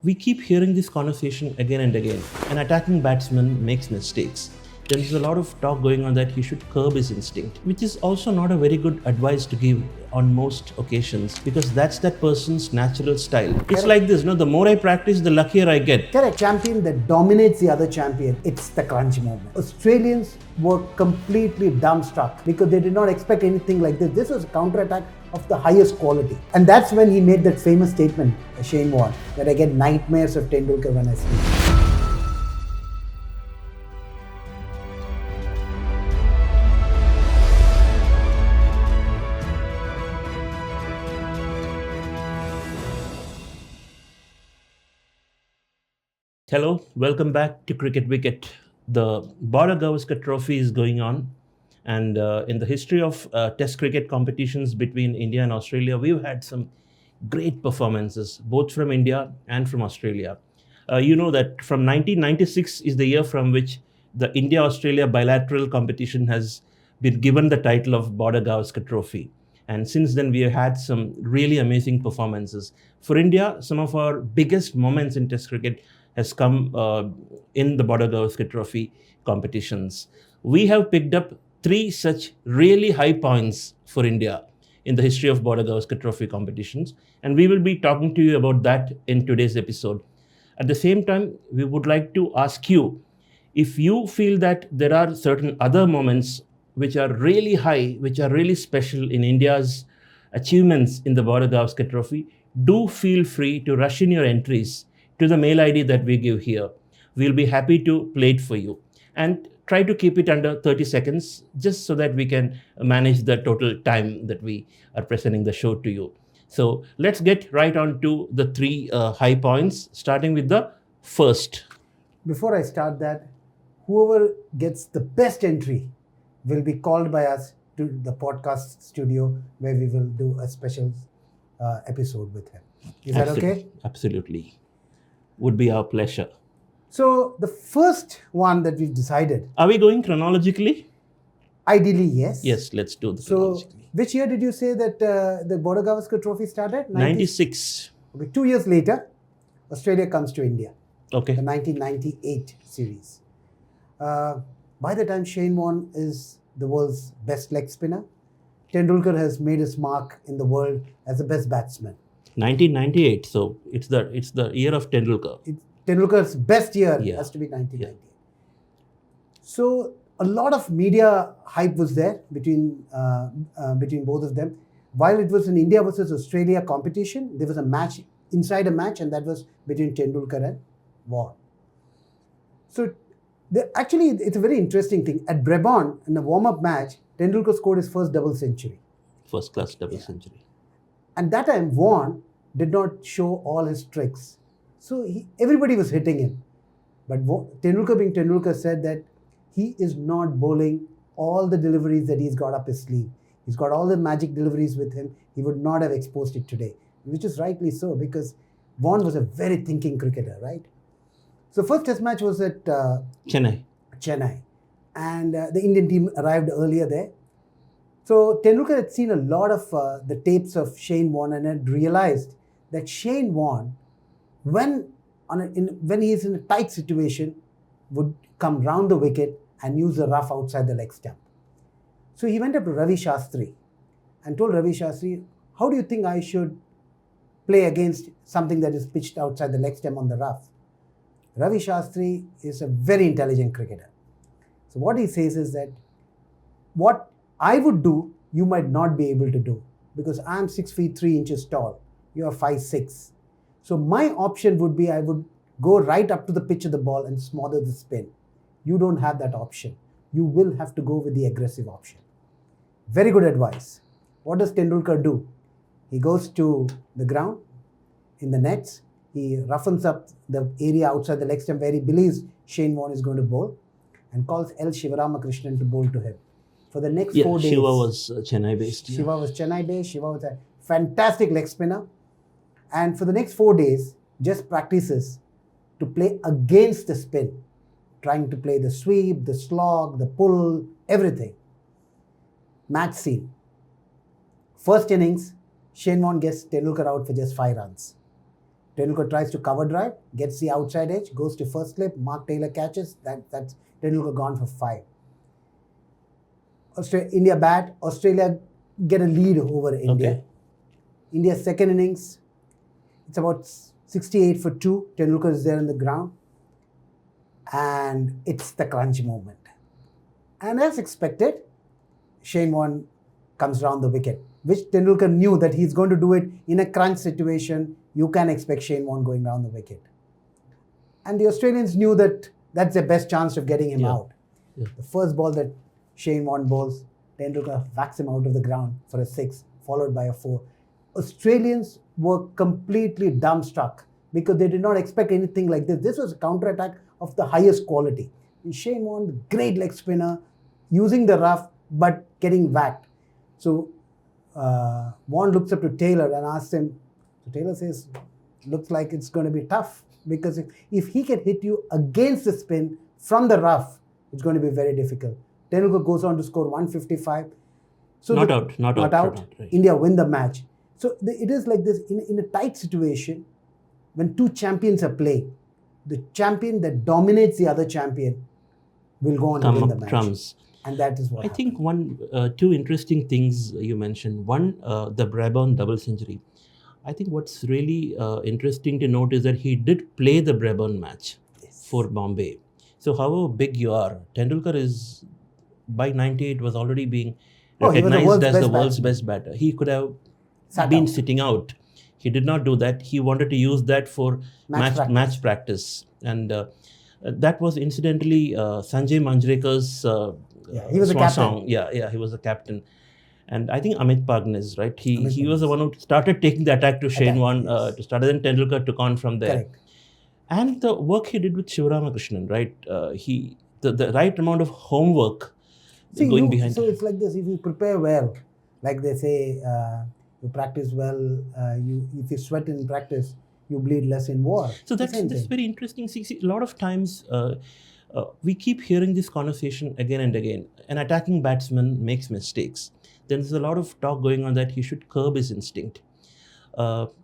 We keep hearing this conversation again and again. An attacking batsman makes mistakes. There's a lot of talk going on that he should curb his instinct, which is also not a very good advice to give on most occasions because that's that person's natural style. It's like this, the more I practice, the luckier I get. Correct. Champion that dominates the other champion, it's the crunch moment. Australians were completely dumbstruck because they did not expect anything like this. This was a counter-attack of the highest quality. And that's when he made that famous statement, Shane Warne, that I get nightmares of Tendulkar when I sleep. Hello, welcome back to Kricket Wicket. The Border-Gavaskar Trophy is going on. And in the history of Test cricket competitions between India and Australia, we've had some great performances, both from India and from Australia. You know that from 1996 is the year from which the India-Australia bilateral competition has been given the title of Border-Gavaskar Trophy. And since then, we have had some really amazing performances. For India, some of our biggest moments in Test cricket has come in the Border-Gavaskar Trophy competitions. We have picked up 3 such really high points for India in the history of Border-Gavaskar Trophy competitions, and we will be talking to you about that in today's episode. At the same time, we would like to ask you if you feel that there are certain other moments which are really high, which are really special in India's achievements in the Border-Gavaskar Trophy. Do feel free to rush in your entries to the mail ID that we give here. We'll be happy to play it for you. And try to keep it under 30 seconds just so that we can manage the total time that we are presenting the show to you. So let's get right on to the 3 high points, starting with the first. Before I start that, whoever gets the best entry will be called by us to the podcast studio where we will do a special episode with him. Is that okay? Absolutely. Would be our pleasure. So the first one that we've decided. Are we going chronologically? Ideally, yes. Yes, let's do the chronologically. So which year did you say that the Border-Gavaskar Trophy started? 96. Okay, 2 years later, Australia comes to India. Okay. The 1998 series. By the time Shane Warne is the world's best leg spinner, Tendulkar has made his mark in the world as the best batsman. 1998, so it's the year of Tendulkar. Tendulkar's best year has to be 1998. Yeah. So a lot of media hype was there between both of them. While it was an India versus Australia competition, there was a match inside a match, and that was between Tendulkar and Warne. So actually, it's a very interesting thing. At Brabant, in a warm-up match, Tendulkar scored his first double century. First class double century. And that time, Warne did not show all his tricks. So everybody was hitting him. But Tendulkar being Tendulkar said that he is not bowling all the deliveries that he's got up his sleeve. He's got all the magic deliveries with him. He would not have exposed it today, which is rightly so because Warne was a very thinking cricketer, right? So first test match was at Chennai. And the Indian team arrived earlier there. So Tendulkar had seen a lot of the tapes of Shane Warne and had realized that Shane Warne, when he's in a tight situation, would come round the wicket and use the rough outside the leg stump. So he went up to Ravi Shastri and told Ravi Shastri, how do you think I should play against something that is pitched outside the leg stump on the rough? Ravi Shastri is a very intelligent cricketer. So what he says is that what I would do, you might not be able to do because I'm 6 feet 3 inches tall. You are 5'6". So my option would be I would go right up to the pitch of the ball and smother the spin. You don't have that option. You will have to go with the aggressive option. Very good advice. What does Tendulkar do? He goes to the ground in the nets. He roughens up the area outside the leg stump where he believes Shane Warne is going to bowl and calls L. Shivaramakrishnan to bowl to him. For the next 4 days. Shiva was Chennai based. Shiva was Chennai based. Shiva was a fantastic leg spinner. And for the next 4 days, just practices to play against the spin, trying to play the sweep, the slog, the pull, everything. Match scene. First innings, Shane Warne gets Tendulkar out for just 5 runs. Tendulkar tries to cover drive, gets the outside edge, goes to first slip, Mark Taylor catches, that's Tendulkar gone for 5. India bat, Australia get a lead over India. Okay. India's second innings, it's about 68 for 2. Tendulkar is there on the ground. And it's the crunch moment. And as expected, Shane Warne comes round the wicket, which Tendulkar knew that he's going to do it in a crunch situation. You can expect Shane Warne going round the wicket. And the Australians knew that that's their best chance of getting him out. Yeah. The first ball that Shane Warne bowls, Tendulkar whacks him out of the ground for a 6, followed by a 4. Australians were completely dumbstruck because they did not expect anything like this. This was a counter-attack of the highest quality. And Shane Warne, great leg spinner, using the rough but getting whacked. So Warne looks up to Taylor and asks him, so Taylor says, looks like it's going to be tough because if he can hit you against the spin from the rough, it's going to be very difficult. Tendulkar goes on to score 155. So Not out. Right. India win the match. So it is like this in a tight situation when two champions are playing. The champion that dominates the other champion will go on to win the match. Trumps. And that is what I think two interesting things you mentioned. One, the Brabourne double century. I think what's really interesting to note is that he did play the Brabourne match for Bombay. So however big you are, Tendulkar is, by 98, was already being recognized as the world's best batter. He could have been sitting out. He did not do that. He wanted to use that for match practice. And that was incidentally Sanjay Manjrekar's he was a captain. song. Yeah, he was the captain. And I think Amit Pagnes, right? He was the one who started taking the attack to Shane Warne to start. And then Tendulkar took on from there. Correct. And the work he did with Shivaramakrishnan, right? The right amount of homework going behind. So it's like this: if you prepare well, like they say, you practice well. If you sweat in practice, you bleed less in war. So that's very interesting. See, a lot of times we keep hearing this conversation again and again. An attacking batsman makes mistakes. Then there's a lot of talk going on that he should curb his instinct.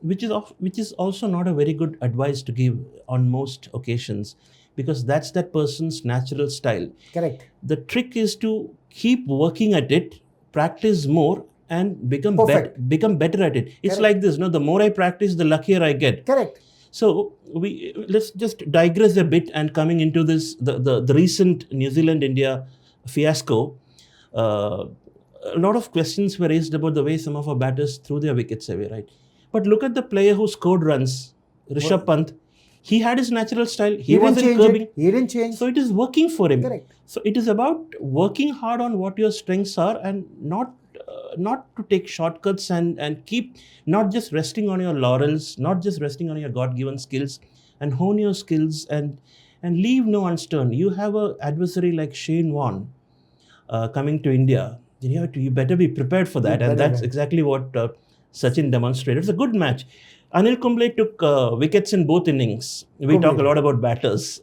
Which is also not a very good advice to give on most occasions, because that's that person's natural style. Correct. The trick is to keep working at it, practice more, and become better at it. It's like this, the more I practice, the luckier I get. Correct. So let's just digress a bit, and coming into this, the recent New Zealand-India fiasco, a lot of questions were raised about the way some of our batters threw their wickets away, right? But look at the player who scored runs, Rishabh Pant. He had his natural style. He wasn't curbing. He didn't change. So it is working for him. Correct. So it is about working hard on what your strengths are, and not to take shortcuts and keep not just resting on your laurels, not just resting on your God-given skills, and hone your skills and leave no unsturned. You have an adversary like Shane Warne coming to India. You better be prepared for that, and that's exactly what Sachin demonstrated. It's a good match. Anil Kumble took wickets in both innings. We talk a lot about batters.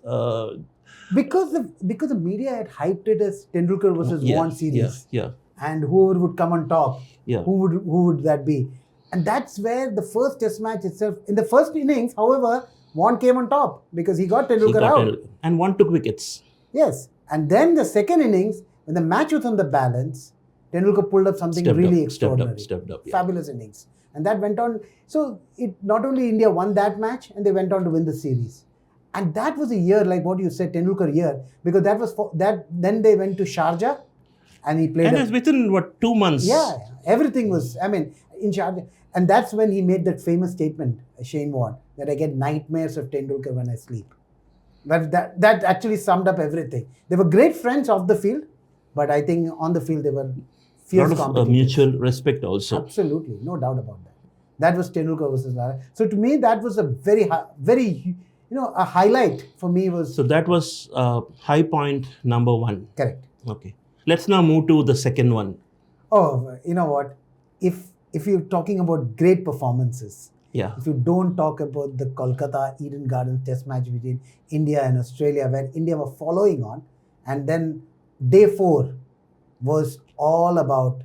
Because the media had hyped it as Tendulkar versus Warne series. Yeah. And whoever would come on top, who would that be? And that's where the first test match itself, in the first innings, however, Warne came on top because he got Tendulkar out. And Warne took wickets. Yes. And then the second innings, when the match was on the balance, Tendulkar pulled up something really extraordinary. Stepped up. Yeah. Fabulous innings. And that went on. So it not only India won that match, and they went on to win the series. And that was a year, like what you said, Tendulkar year, because that was then they went to Sharjah and he played. And it was within 2 months? Yeah, everything was, in Sharjah. And that's when he made that famous statement, Shane Warne, that I get nightmares of Tendulkar when I sleep. But that actually summed up everything. They were great friends off the field, but I think on the field they were fierce competitors. A lot of mutual respect also. Absolutely, no doubt about that. That was Tendulkar versus Lara. So to me, that was a very, a highlight for me was. So that was high point number 1. Correct. Okay. Let's now move to the second one. Oh, you know what? If you're talking about great performances, if you don't talk about the Kolkata Eden Gardens test match between India and Australia, where India were following on, and then day 4 was all about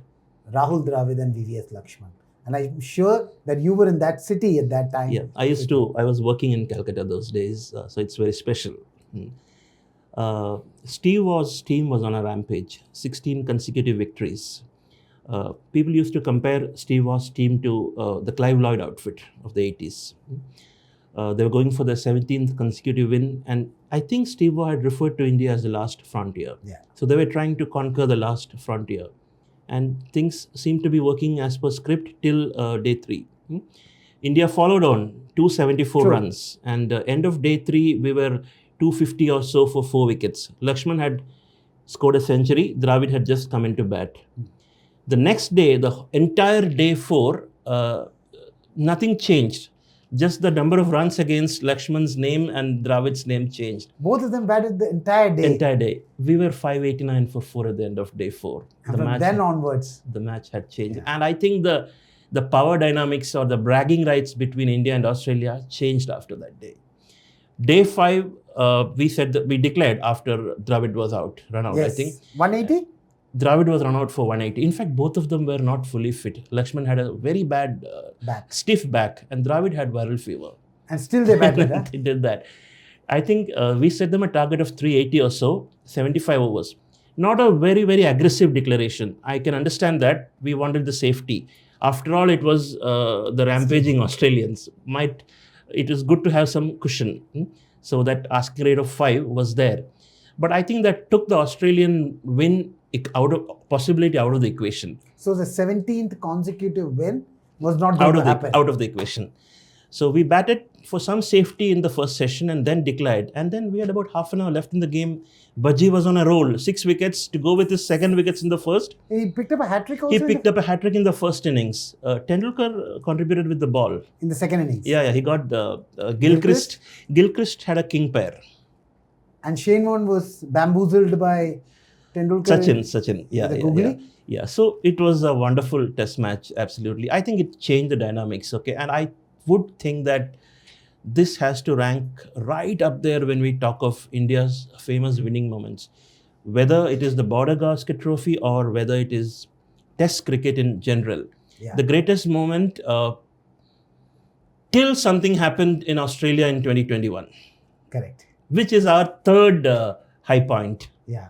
Rahul Dravid and VVS Lakshman. And I'm sure that you were in that city at that time. Yeah, I was working in Calcutta those days, so it's very special. Mm. Steve's team was on a rampage, 16 consecutive victories. People used to compare Steve's team to the Clive Lloyd outfit of the 80s. They were going for their 17th consecutive win, and I think Steve Waugh had referred to India as the last frontier. Yeah. So they were trying to conquer the last frontier, and things seemed to be working as per script till day 3. India followed on 274 True. runs, and end of day 3 we were 250 or so for 4 wickets. Lakshman had scored a century. Dravid had just come into bat. The next day, the entire day 4, nothing changed. Just the number of runs against Lakshman's name and Dravid's name changed. Both of them batted the entire day. Entire day. We were 589 for 4 at the end of day 4. And from then onwards, the match had changed. Yeah. And I think the power dynamics or the bragging rights between India and Australia changed after that day. Day 5, we declared after Dravid was run out, yes. I think. 180? Dravid was run out for 180. In fact, both of them were not fully fit. Lakshman had a very bad stiff back, and Dravid had viral fever. And still they batted, huh? They did that. I think we set them a target of 380 or so, 75 overs. Not a very, very aggressive declaration. I can understand that. We wanted the safety. After all, it was the rampaging Australians. It was good to have some cushion. So that asking rate of 5 was there. But I think that took the Australian win possibility out of the equation. So the 17th consecutive win was not going to happen. Out of the equation. So we batted for some safety in the first session and then declared. And then we had about half an hour left in the game. Bajji was on a roll. 6 wickets to go with his 2nd wickets in the first. He picked up a hat-trick also? He picked up a hat-trick in the first innings. Tendulkar contributed with the ball. In the 2nd innings? Yeah. He got Gilchrist. Gilchrist had a king pair. And Shane Warne was bamboozled by Tendulkar. Sachin. Yeah. So it was a wonderful test match. Absolutely. I think it changed the dynamics. Okay. And I would think that this has to rank right up there when we talk of India's famous winning moments. Whether it is the Border-Gavaskar Trophy or whether it is Test cricket in general. Yeah. The greatest moment till something happened in Australia in 2021. Correct. Which is our 3rd high point. Yeah.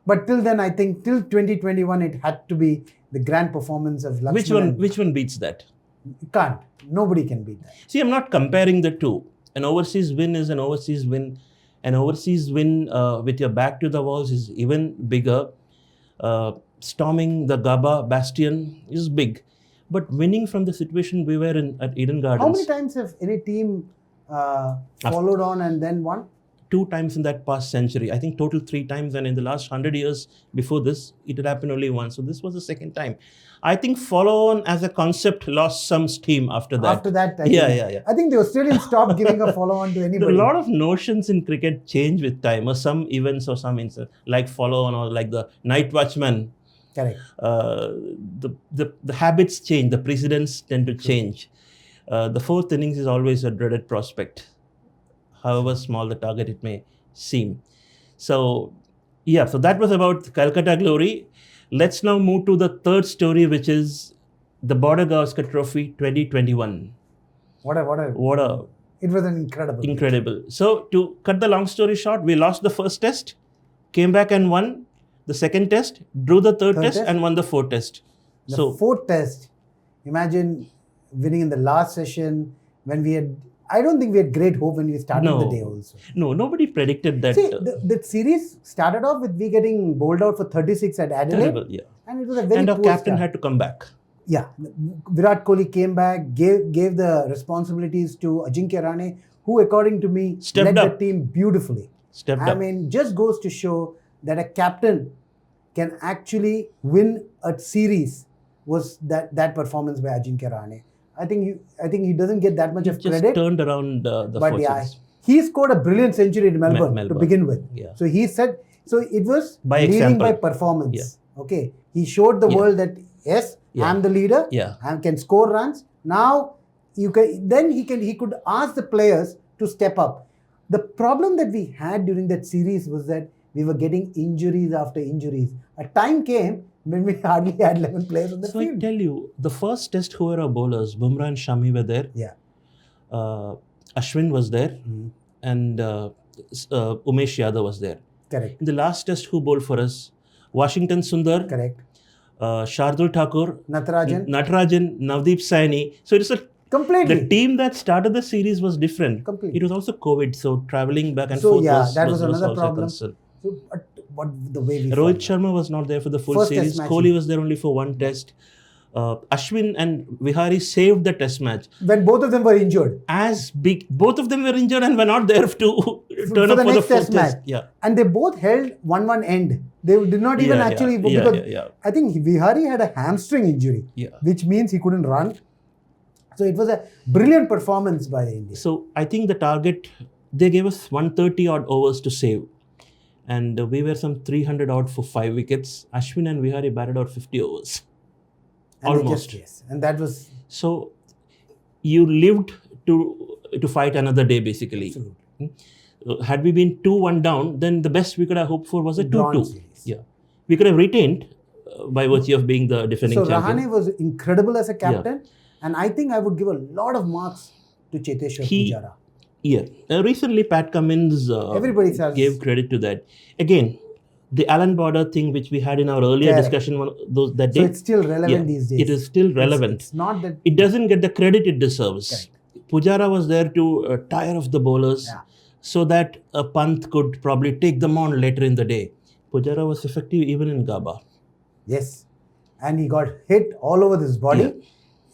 But till then, I think till 2021, it had to be the grand performance of Lakshman. Which one beats that? You can't. Nobody can beat that. See, I'm not comparing the two. An overseas win is an overseas win. An overseas win with your back to the walls is even bigger. Storming the Gabba bastion is big. But winning from the situation we were in at Eden Gardens. How many times have any team followed on and then won? 2 times in that past century. I think total 3 times, and in the last 100 years before this, it had happened only once. So this was the 2nd time. I think follow-on as a concept lost some steam after that. After that, I think the Australians stopped giving a follow-on to anybody. A lot of notions in cricket change with time, or some events or some incidents, like follow-on or like the night watchman. Correct. The habits change, the precedents tend to change. The 4th innings is always a dreaded prospect, however small the target it may seem. So that was about Calcutta Glory. Let's now move to the 3rd story, which is the Border-Gavaskar Trophy 2021. What a! It was an incredible. So to cut the long story short, we lost the first test, came back and won the second test, drew the third test, and won the fourth test. The fourth test, imagine winning in the last session when we had. I don't think we had great hope when we started the day also. No, nobody predicted that. See, the series started off with we getting bowled out for 36 at Adelaide. Terrible, yeah. And it was a very And our poor captain start. had to come back. Yeah. Virat Kohli came back, gave the responsibilities to Ajinkya Rahane, who according to me led the team beautifully. I mean, just goes to show that a captain can actually win a series was that performance by Ajinkya Rahane. I think he doesn't get that much of credit. Just turned around the but fortunes. Yeah, he scored a brilliant century in Melbourne to begin with. Yeah. So he said, so it was by leading example. by performance. Yeah. Okay, he showed the world that yes, I'm the leader. Yeah. I can score runs. Now he could ask the players to step up. The problem that we had during that series was that we were getting injuries after injuries. A time came when we hardly had 11 players on the So I field. tell you, the first test who were our bowlers, Bumrah and Shami were there. Yeah. Ashwin was there, Mm. and Umesh Yadav was there. Correct. In the last test, who bowled for us? Washington Sundar, Correct. Shardul Thakur, Natarajan. Navdeep Saini. So it's the Completely. team that started the series was different. Completely. It was also COVID, so traveling back and So, forth yeah, that was another also a problem. concern. So, but the way we Rohit fought. Sharma was not there for the full First series. test match. Kohli was there only for one test. Ashwin and Vihari saved the test match. When both of them were injured. Both of them were injured and were not there to turn up the for the next fourth test test. match. Yeah. And they both held 1-1 end. They did not even actually because I think Vihari had a hamstring injury, which means he couldn't run. So it was a brilliant performance by India. So I think the target, they gave us 130 odd overs to save. And we were some 300 odd for 5 wickets. Ashwin and Vihari batted out 50 overs. And Almost. Yes. And that was... So you lived to fight another day basically. Absolutely. Had we been 2-1 down, then the best we could have hoped for was a 2-2. Yeah. We could have retained by virtue of being the defending champion. Rahane was incredible as a captain. Yeah. And I think I would give a lot of marks to Cheteshwar Pujara. Yeah. Recently, Pat Cummins gave credit to that. Again, the Alan Border thing which we had in our earlier discussion that day. So it's still relevant these days. It is still relevant. It's not that... It doesn't get the credit it deserves. Correct. Pujara was there to tire off the bowlers so that a Pant could probably take them on later in the day. Pujara was effective even in Gaba. Yes. And he got hit all over his body. Yeah.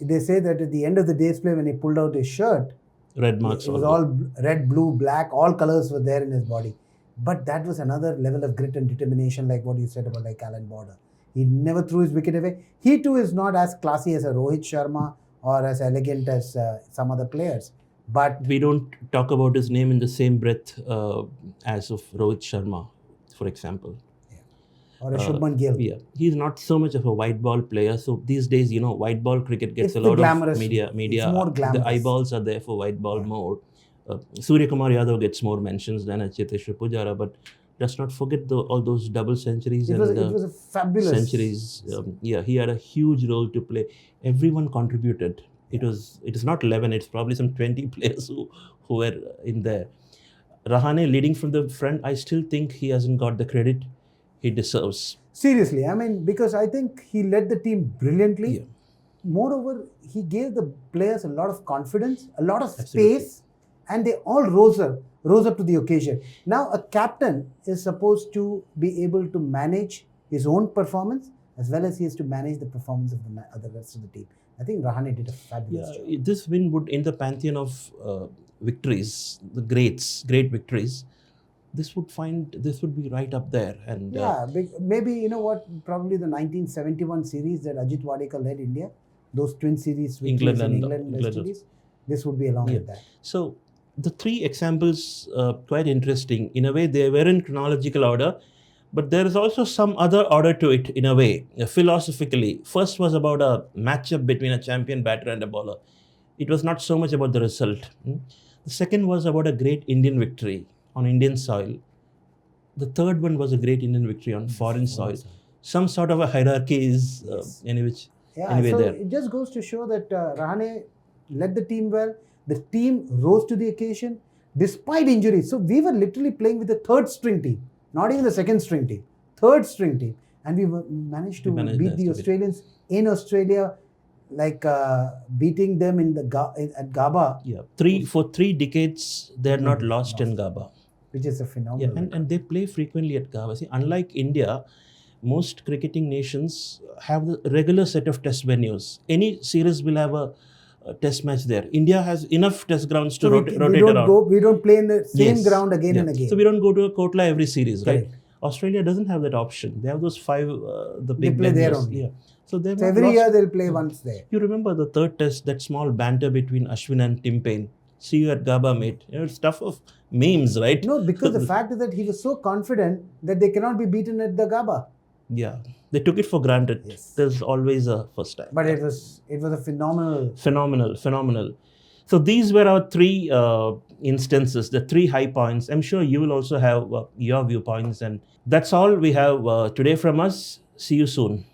They say that at the end of the day's play, when he pulled out his shirt, red marks. It was all red, blue, black, all colors were there in his body. But that was another level of grit and determination, like what you said about like Alan Border. He never threw his wicket away. He too is not as classy as a Rohit Sharma or as elegant as some other players. But we don't talk about his name in the same breath as of Rohit Sharma, for example. Or a Shubman Gill. Yeah, he's not so much of a white ball player. So these days, white ball cricket gets a lot of media. It's more glamorous. The eyeballs are there for white ball more. Surya Kumar Yadav gets more mentions than Cheteshwar Pujara, but let's not forget all those double centuries. It was a fabulous centuries. He had a huge role to play. Everyone contributed. It is not 11. It's probably some 20 players who were in there. Rahane leading from the front. I still think he hasn't got the credit he deserves. Seriously, I mean, because I think he led the team brilliantly. Yeah. Moreover, he gave the players a lot of confidence, a lot of space, and they all rose up to the occasion. Now, a captain is supposed to be able to manage his own performance as well as he has to manage the performance of the rest of the team. I think Rahane did a fabulous job. This win would, in the pantheon of victories, the great victories, this would be right up there. And maybe, probably the 1971 series that Ajit Wadekar led India, those twin series victories in England and West Indies, this would be along with that. So the three examples, quite interesting. In a way, they were in chronological order, but there is also some other order to it in a way, philosophically. First was about a matchup between a champion batter and a bowler. It was not so much about the result. The second was about a great Indian victory on Indian soil. The third one was a great Indian victory on foreign soil. Some sort of a hierarchy is anyway there. It just goes to show that Rahane led the team well. The team rose to the occasion despite injuries. So we were literally playing with the third string team, not even the second string team, third string team. And we managed to beat the Australians in Australia, like beating them at Gaba. Yeah, for 3 decades, they had not lost in Gaba. Which is a phenomenal. Yeah, and they play frequently at Gaba. See, unlike India, most cricketing nations have the regular set of test venues. Any series will have a test match there. India has enough test grounds to rotate around. We don't play in the same ground again and again. So we don't go to a Kotla every series, right? Australia doesn't have that option. They have those 5 the big they play venues. There only. Yeah. So every year they'll play once there. You remember the third test, that small banter between Ashwin and Tim Payne. See you at Gaba, mate. It's stuff of memes, right? No, because the fact is that he was so confident that they cannot be beaten at the Gaba. Yeah, they took it for granted. Yes. There's always a first time. But it was a phenomenal. Phenomenal. So these were our 3 instances, the 3 high points. I'm sure you will also have your viewpoints. And that's all we have today from us. See you soon.